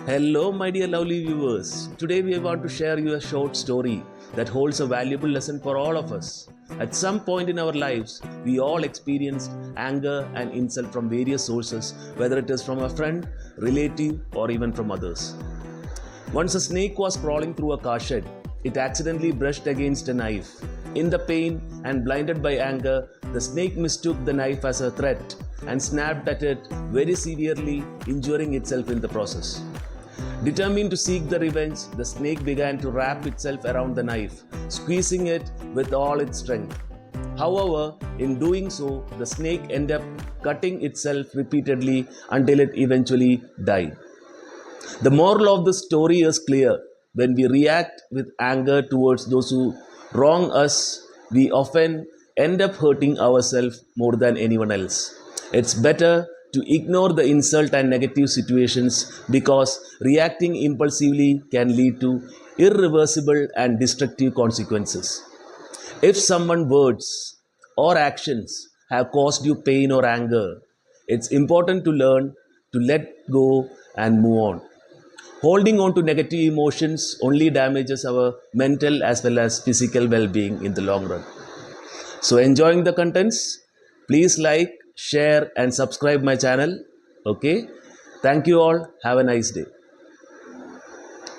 Hello, my dear lovely viewers. Today we want to share you a short story that holds a valuable lesson for all of us. At some point in our lives, we all experienced anger and insult from various sources, whether it is from a friend, relative, or even from others. Once a snake was crawling through a car shed. It accidentally brushed against a knife. In the pain and blinded by anger, the snake mistook the knife as a threat and snapped at it very severely, injuring itself in the process. Determined to seek the revenge, the snake began to wrap itself around the knife, squeezing it with all its strength. However, in doing so, the snake ended up cutting itself repeatedly until it eventually died. The moral of the story is clear. When we react with anger towards those who wrong us, we often end up hurting ourselves more than anyone else. It's better to ignore the insult and negative situations because reacting impulsively can lead to irreversible and destructive consequences. If someone's words or actions have caused you pain or anger, it's important to learn to let go and move on. Holding on to negative emotions only damages our mental as well as physical well being in the long run. So, enjoying the contents, please like, share, and subscribe my channel. Okay, thank you all. Have a nice day.